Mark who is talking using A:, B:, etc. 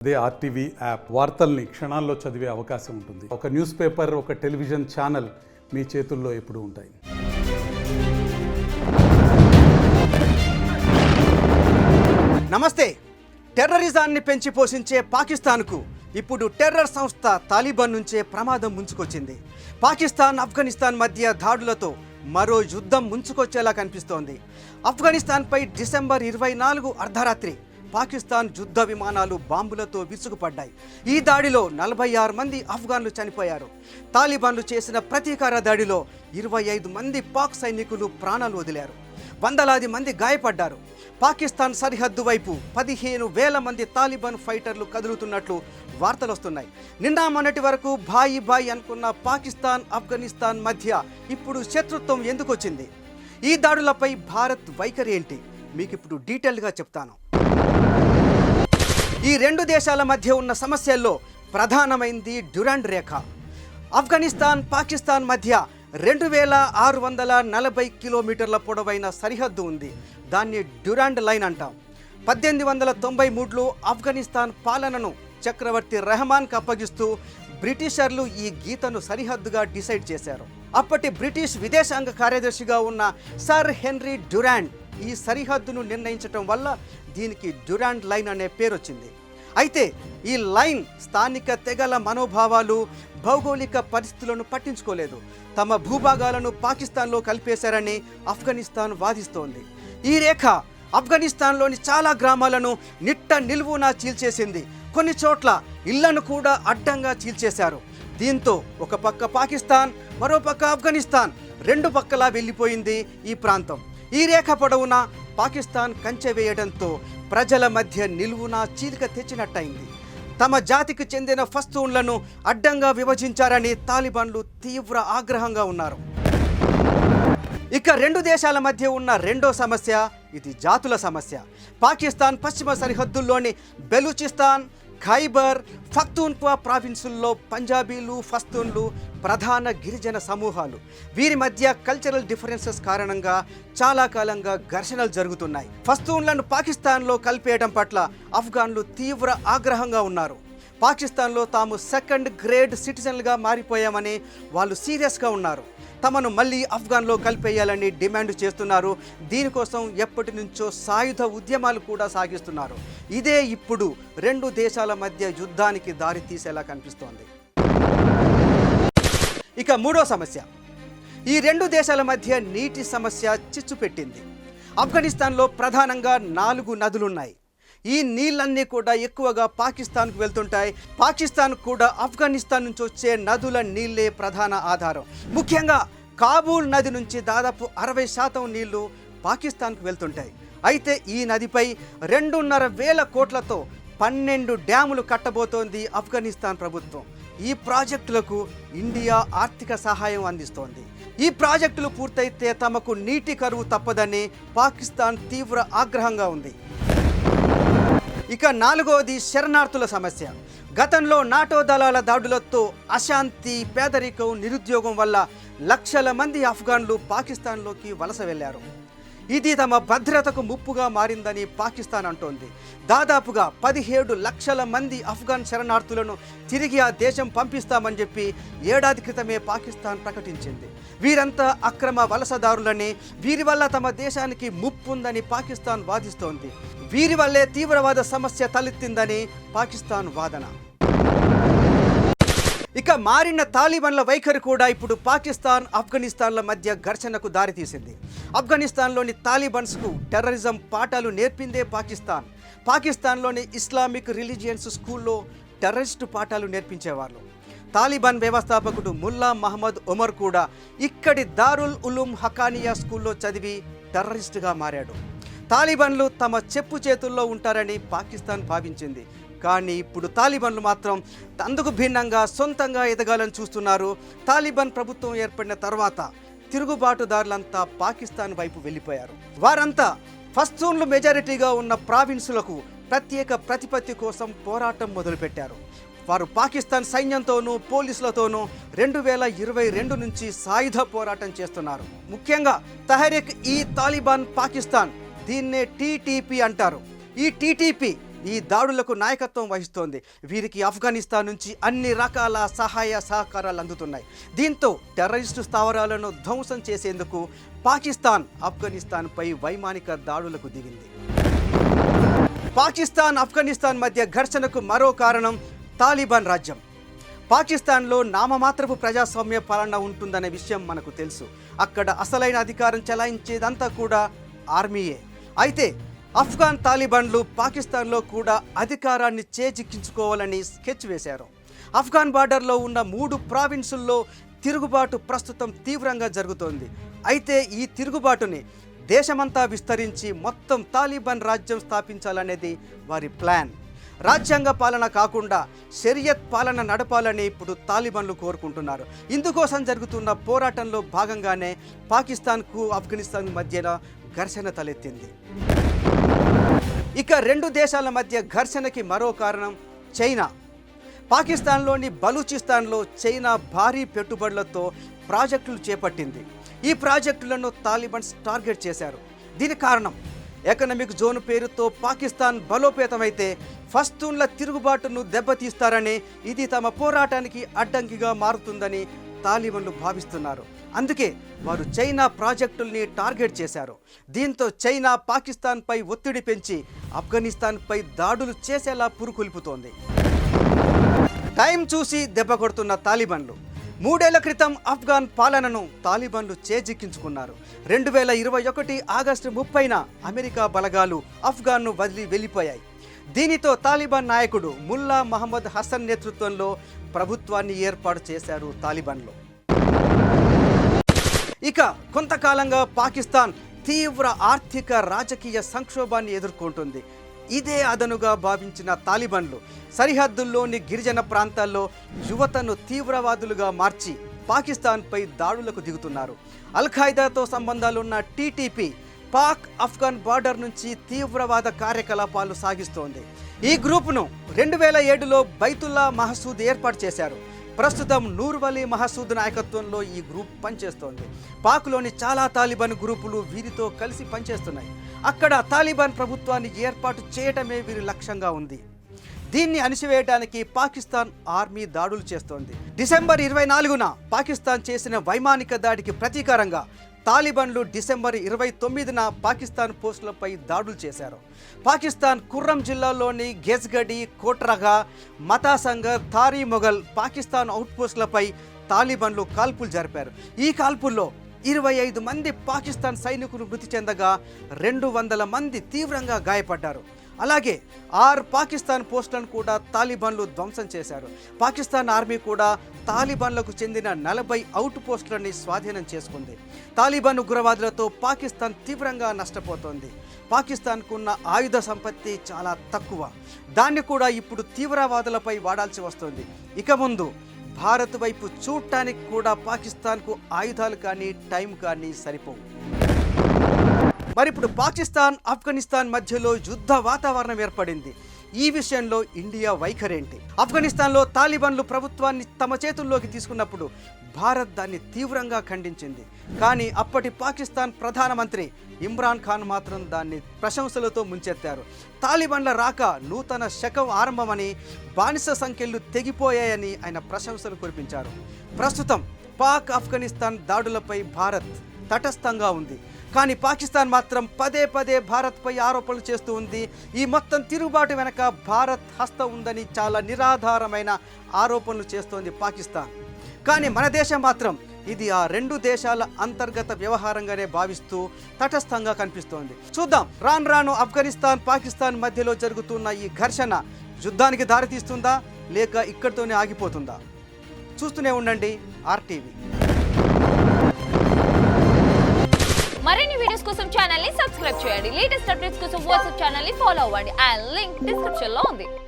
A: అదే RTV app వార్తల్ని క్షణాల్లో చదివే అవకాశం ఉంటుంది. ఒక న్యూస్ పేపర్, ఒక టెలివిజన్ ఛానల్ మీ చేతుల్లో ఎప్పుడూ ఉంటాయి.
B: నమస్తే. టెర్రరిజాన్ని పెంచి పోషించే పాకిస్తాన్కు ఇప్పుడు టెర్రర్ సంస్థ తాలిబాన్ నుంచే ప్రమాదం ముంచుకొచ్చింది. పాకిస్తాన్, ఆఫ్ఘనిస్తాన్ మధ్య దాడులతో మరో యుద్ధం ముంచుకొచ్చేలా కనిపిస్తోంది. ఆఫ్ఘనిస్తాన్పై డిసెంబర్ 24 అర్ధరాత్రి పాకిస్తాన్ యుద్ధ విమానాలు బాంబులతో విసుగుపడ్డాయి. ఈ దాడిలో 46 మంది ఆఫ్ఘన్లు చనిపోయారు. తాలిబాన్లు చేసిన ప్రతీకార దాడిలో 25 మంది పాక్ సైనికులు ప్రాణాలు వదిలారు. వందలాది మంది గాయపడ్డారు. పాకిస్తాన్ సరిహద్దు వైపు 15,000 మంది తాలిబాన్ ఫైటర్లు కదులుతున్నట్లు వార్తలు వస్తున్నాయి. నిన్న మొన్నటి వరకు భాయి భాయి అనుకున్న పాకిస్తాన్, ఆఫ్ఘనిస్తాన్ మధ్య ఇప్పుడు శత్రుత్వం ఎందుకు వచ్చింది? ఈ దాడులపై భారత్ వైఖరి ఏంటి? మీకు ఇప్పుడు డీటెయిల్గా చెప్తాను. ఈ రెండు దేశాల మధ్య ఉన్న సమస్యల్లో ప్రధానమైంది డ్యూరాండ్ రేఖ. ఆఫ్ఘనిస్తాన్, పాకిస్తాన్ మధ్య 2640 కిలోమీటర్ల పొడవైన సరిహద్దు ఉంది. దాన్ని డ్యూరాండ్ లైన్ అంటాం. 1893లో ఆఫ్ఘనిస్తాన్ పాలనను చక్రవర్తి రెహమాన్కి అప్పగిస్తూ బ్రిటిషర్లు ఈ గీతను సరిహద్దుగా డిసైడ్ చేశారు. అప్పటి బ్రిటిష్ విదేశాంగ కార్యదర్శిగా ఉన్న సర్ హెన్రీ డ్యూరాండ్ ఈ సరిహద్దును నిర్ణయించడం వల్ల దీనికి డ్యూరాండ్ లైన్ అనే పేరు వచ్చింది. అయితే ఈ లైన్ స్థానిక తెగల మనోభావాలు, భౌగోళిక పరిస్థితులను పట్టించుకోలేదు. తమ భూభాగాలను పాకిస్తాన్లో కలిపేశారని ఆఫ్ఘనిస్తాన్ వాదిస్తోంది. ఈ రేఖ ఆఫ్ఘనిస్తాన్లోని చాలా గ్రామాలను నిట్ట నిలువునా చీల్చేసింది. కొన్ని చోట్ల ఇళ్లను కూడా అడ్డంగా చీల్చేశారు. దీంతో ఒక పక్క పాకిస్తాన్, మరో పక్క ఆఫ్ఘనిస్తాన్, రెండు పక్కలా వెళ్ళిపోయింది ఈ ప్రాంతం. ఈ రేఖ పొడవునా పాకిస్తాన్ కంచె వేయడంతో ప్రజల మధ్య నిలువునా చీలిక తెచ్చినట్టయింది. తమ జాతికి చెందిన వస్తువులను అడ్డంగా విభజించారని తాలిబాన్లు తీవ్ర ఆగ్రహంగా ఉన్నారు. ఇక రెండు దేశాల మధ్య ఉన్న రెండో సమస్య, ఇది జాతుల సమస్య. పాకిస్తాన్ పశ్చిమ సరిహద్దుల్లోని బెలూచిస్తాన్, ఖైబర్, పఖ్తూన్ఖ్వా ప్రావిన్సుల్లో పంజాబీలు, పఖ్తూన్లు ప్రధాన గిరిజన సమూహాలు. వీరి మధ్య కల్చరల్ డిఫరెన్సెస్ కారణంగా చాలా కాలంగా ఘర్షణలు జరుగుతున్నాయి. పఖ్తూన్లను పాకిస్తాన్లో కలిపేయడం పట్ల ఆఫ్ఘన్లు తీవ్ర ఆగ్రహంగా ఉన్నారు. పాకిస్తాన్లో తాము సెకండ్ గ్రేడ్ సిటిజన్లుగా మారిపోయామని వాళ్ళు సీరియస్గా ఉన్నారు. తమను మళ్ళీ ఆఫ్ఘన్లో కలిపేయాలని డిమాండ్ చేస్తున్నారు. దీనికోసం ఎప్పటి నుంచో సాయుధ ఉద్యమాలు కూడా సాగిస్తున్నారు. ఇదే ఇప్పుడు రెండు దేశాల మధ్య యుద్ధానికి దారి తీసేలా కనిపిస్తోంది. ఇక మూడో సమస్య, ఈ రెండు దేశాల మధ్య నీటి సమస్య చిచ్చు పెట్టింది. ఆఫ్ఘనిస్తాన్లో ప్రధానంగా 4 నదులున్నాయి. ఈ నీళ్ళన్నీ కూడా ఎక్కువగా పాకిస్తాన్కు వెళ్తుంటాయి. పాకిస్తాన్ కూడా ఆఫ్ఘనిస్తాన్ నుంచి వచ్చే నదుల నీళ్ళే ప్రధాన ఆధారం. ముఖ్యంగా కాబూల్ నది నుంచి దాదాపు 60% నీళ్లు పాకిస్తాన్కు వెళ్తుంటాయి. అయితే ఈ నదిపై 2,500 కోట్లతో 12 డ్యాములు కట్టబోతోంది ఆఫ్ఘనిస్తాన్ ప్రభుత్వం. ఈ ప్రాజెక్టులకు ఇండియా ఆర్థిక సహాయం అందిస్తోంది. ఈ ప్రాజెక్టులు పూర్తయితే తమకు నీటి కరువు తప్పదని పాకిస్తాన్ తీవ్ర ఆగ్రహంగా ఉంది. ఇక నాలుగోది శరణార్థుల సమస్య. గతంలో నాటో దళాల దాడులతో అశాంతి, పేదరికం, నిరుద్యోగం వల్ల లక్షల మంది ఆఫ్ఘన్లు పాకిస్తాన్లోకి వలస వెళ్లారు. ఇది తమ భద్రతకు ముప్పుగా మారిందని పాకిస్తాన్ అంటోంది. దాదాపుగా 17 లక్షల మంది ఆఫ్ఘన్ శరణార్థులను తిరిగి ఆ దేశం పంపిస్తామని చెప్పి ఏడాది క్రితమే పాకిస్తాన్ ప్రకటించింది. వీరంతా అక్రమ వలసదారులని, వీరి వల్ల తమ దేశానికి ముప్పుందని పాకిస్తాన్ వాదిస్తోంది. వీరి వల్లే తీవ్రవాద సమస్య తలెత్తిందని పాకిస్తాన్ వాదన. ఇక మారిన తాలిబాన్ల వైఖరి కూడా ఇప్పుడు పాకిస్తాన్, ఆఫ్ఘనిస్తాన్ల మధ్య ఘర్షణకు దారితీసింది. ఆఫ్ఘనిస్తాన్లోని తాలిబాన్స్కు టెర్రరిజం పాఠాలు నేర్పిందే పాకిస్తాన్. పాకిస్తాన్లోని ఇస్లామిక్ రిలీజియన్స్ స్కూల్లో టెర్రరిస్టు పాఠాలు నేర్పించేవాళ్ళు. తాలిబాన్ వ్యవస్థాపకుడు ముల్లా మహమ్మద్ ఒమర్ కూడా ఇక్కడి దారుల్ ఉలూమ్ హకానియా స్కూల్లో చదివి టెర్రరిస్టుగా మారాడు. తాలిబాన్లు తమ చెప్పు చేతుల్లో ఉంటారని పాకిస్తాన్ భావించింది. కానీ ఇప్పుడు తాలిబాన్లు మాత్రం అందుకు భిన్నంగా సొంతంగా ఎదగాలని చూస్తున్నారు. తాలిబాన్ ప్రభుత్వం ఏర్పడిన తర్వాత తిరుగుబాటుదారులంతా పాకిస్తాన్ వైపు వెళ్ళిపోయారు. వారంతా పఖ్తూన్లు మెజారిటీగా ఉన్న ప్రావిన్సులకు ప్రత్యేక ప్రతిపత్తి కోసం పోరాటం మొదలుపెట్టారు. వారు పాకిస్తాన్ సైన్యంతోనూ పోలీసులతోనూ 2022 నుంచి సాయుధ పోరాటం చేస్తున్నారు. ముఖ్యంగా తహరీక్ ఈ తాలిబాన్ పాకిస్తాన్, దీన్నే టీటీపీ అంటారు. ఈ టీటీపీ ఈ దాడులకు నాయకత్వం వహిస్తోంది. వీరికి ఆఫ్ఘనిస్తాన్ నుంచి అన్ని రకాల సహాయ సహకారాలు అందుతున్నాయి. దీంతో టెర్రరిస్టు స్థావరాలను ధ్వంసం చేసేందుకు పాకిస్తాన్ ఆఫ్ఘనిస్తాన్పై వైమానిక దాడులకు దిగింది. పాకిస్తాన్ ఆఫ్ఘనిస్తాన్ మధ్య ఘర్షణకు మరో కారణం తాలిబాన్ రాజ్యం. పాకిస్తాన్లో నామమాత్రపు ప్రజాస్వామ్య పాలన ఉంటుందనే విషయం మనకు తెలుసు. అక్కడ అసలైన అధికారం చెలాయించేదంతా కూడా ఆర్మీయే. అయితే ఆఫ్ఘాన్ తాలిబాన్లు పాకిస్తాన్లో కూడా అధికారాన్ని చేజిక్కించుకోవాలని స్కెచ్ వేశారు. ఆఫ్ఘాన్ బార్డర్లో ఉన్న 3 ప్రావిన్సుల్లో తిరుగుబాటు ప్రస్తుతం తీవ్రంగా జరుగుతోంది. అయితే ఈ తిరుగుబాటుని దేశమంతా విస్తరించి మొత్తం తాలిబాన్ రాజ్యం స్థాపించాలనేది వారి ప్లాన్. రాజ్యాంగ పాలన కాకుండా షరియత్ పాలన నడపాలని ఇప్పుడు తాలిబాన్లు కోరుకుంటున్నారు. ఇందుకోసం జరుగుతున్న పోరాటంలో భాగంగానే పాకిస్తాన్కు ఆఫ్ఘనిస్తాన్ మధ్య ఘర్షణ తలెత్తింది. ఇక 2 దేశాల మధ్య ఘర్షణకి మరో కారణం చైనా. పాకిస్తాన్లోని బలూచిస్తాన్లో చైనా భారీ పెట్టుబడులతో ప్రాజెక్టులు చేపట్టింది. ఈ ప్రాజెక్టులను తాలిబాన్స్ టార్గెట్ చేశారు. దీనికి కారణం ఎకనామిక్ జోన్ పేరుతో పాకిస్తాన్ బలోపేతమైతే పష్తూన్ల తిరుగుబాటును దెబ్బతీస్తారని, ఇది తమ పోరాటానికి అడ్డంకిగా మారుతుందని తాలిబాన్లు భావిస్తున్నారు. అందుకే వారు చైనా ప్రాజెక్టుల్ని టార్గెట్ చేశారు. దీంతో చైనా పాకిస్తాన్పై ఒత్తిడి పెంచి ఆఫ్ఘనిస్తాన్పై దాడులు చేసేలా పురుకొల్పుతోంది. టైం చూసి దెబ్బ కొడుతున్న తాలిబాన్లు 3 ఏళ్ల క్రితం ఆఫ్ఘాన్ పాలనను తాలిబాన్లు చేజిక్కించుకున్నారు. 2021 ఆగస్టు 30న అమెరికా బలగాలు ఆఫ్ఘాన్ను వదిలి వెళ్ళిపోయాయి. దీనితో తాలిబాన్ నాయకుడు ముల్లా మహమ్మద్ హసన్ నేతృత్వంలో ప్రభుత్వాన్ని ఏర్పాటు చేశారు తాలిబాన్లు. ఇక కొంతకాలంగా పాకిస్తాన్ తీవ్ర ఆర్థిక రాజకీయ సంక్షోభాన్ని ఎదుర్కొంటుంది. ఇదే అదనుగా భావించిన తాలిబాన్లు సరిహద్దుల్లోని గిరిజన ప్రాంతాల్లో యువతను తీవ్రవాదులుగా మార్చి పాకిస్తాన్పై దాడులకు దిగుతున్నారు. అల్-ఖైదాతో సంబంధాలున్న టీటీపీ పాక్ ఆఫ్ఘాన్ బార్డర్ నుంచి తీవ్రవాద కార్యకలాపాలు సాగిస్తోంది. ఈ గ్రూపును 2007లో బైతుల్లా మహసూద్ ఏర్పాటు చేశారు. ప్రస్తుతం నూర్వలీ మహసూద్ నాయకత్వంలో ఈ గ్రూప్ పనిచేస్తోంది. పాక్లోని చాలా తాలిబాన్ గ్రూపులు వీరితో కలిసి పనిచేస్తున్నాయి. అక్కడ తాలిబాన్ ప్రభుత్వాన్ని ఏర్పాటు చేయటమే వీరి లక్ష్యంగా ఉంది. దీన్ని అణిచివేయడానికి పాకిస్తాన్ ఆర్మీ దాడులు చేస్తోంది. డిసెంబర్ 24న పాకిస్తాన్ చేసిన వైమానిక దాడికి ప్రతీకారంగా తాలిబాన్లు డిసెంబర్ 29న పాకిస్తాన్ పోస్టులపై దాడులు చేశారు. పాకిస్తాన్ కుర్రం జిల్లాలోని గెజ్గడి, కోట్రగా, మతాసంగర్, తారీ మొఘల్ పాకిస్తాన్ అవుట్పోస్టులపై తాలిబాన్లు కాల్పులు జరిపారు. ఈ కాల్పుల్లో 25 మంది పాకిస్తాన్ సైనికులు మృతి చెందగా 200 మంది తీవ్రంగా గాయపడ్డారు. అలాగే 6 పాకిస్తాన్ పోస్టులను కూడా తాలిబాన్లు ధ్వంసం చేశారు. పాకిస్తాన్ ఆర్మీ కూడా తాలిబాన్లకు చెందిన 40 అవుట్ పోస్టులని స్వాధీనం చేసుకుంది. తాలిబాన్ ఉగ్రవాదులతో పాకిస్తాన్ తీవ్రంగా నష్టపోతోంది. పాకిస్తాన్కున్న ఆయుధ సంపత్తి చాలా తక్కువ. దాన్ని కూడా ఇప్పుడు తీవ్రవాదులపై వాడాల్సి వస్తుంది. ఇక ముందు భారత్ వైపు చూడటానికి కూడా పాకిస్తాన్కు ఆయుధాలు కానీ టైం కానీ సరిపోవు. మరి ఇప్పుడు పాకిస్తాన్ ఆఫ్ఘనిస్తాన్ మధ్యలో యుద్ధ వాతావరణం ఏర్పడింది. ఈ విషయంలో ఇండియా వైఖరేంటి? ఆఫ్ఘనిస్తాన్లో తాలిబాన్లు ప్రభుత్వాన్ని తమ చేతుల్లోకి తీసుకున్నప్పుడు భారత్ దాన్ని తీవ్రంగా ఖండించింది. కానీ అప్పటి పాకిస్తాన్ ప్రధానమంత్రి ఇమ్రాన్ ఖాన్ మాత్రం దాన్ని ప్రశంసలతో ముంచెత్తారు. తాలిబాన్ల రాక నూతన శకం ఆరంభమని, బానిస సంఖ్యలు తెగిపోయాయని ఆయన ప్రశంసలు కురిపించారు. ప్రస్తుతం పాక్ ఆఫ్ఘనిస్తాన్ దాడులపై భారత్ తటస్థంగా ఉంది. కానీ పాకిస్తాన్ మాత్రం పదే పదే భారత్పై ఆరోపణలు చేస్తూ ఉంది. ఈ మొత్తం తిరుగుబాటు వెనక భారత్ హస్తం ఉందని చాలా నిరాధారమైన ఆరోపణలు చేస్తోంది పాకిస్తాన్. కానీ మన దేశం మాత్రం ఇది ఆ 2 దేశాల అంతర్గత వ్యవహారంగానే భావిస్తూ తటస్థంగా కనిపిస్తోంది. చూద్దాం, రాను ఆఫ్ఘనిస్తాన్ పాకిస్తాన్ మధ్యలో జరుగుతున్న ఈ ఘర్షణ యుద్ధానికి దారితీస్తుందా లేక ఇక్కడితోనే ఆగిపోతుందా? చూస్తూనే ఉండండి ఆర్టీవీ.
C: మరిన్ని వీడియోస్ కోసం ఛానల్ ని సబ్స్క్రైబ్ చేయండి. లేటెస్ట్ అప్డేట్స్ కోసం వాట్సాప్ ఛానల్ ని ఫాలో అవ్వండి. ఆ లింక్ డిస్క్రిప్షన్ లో ఉంది.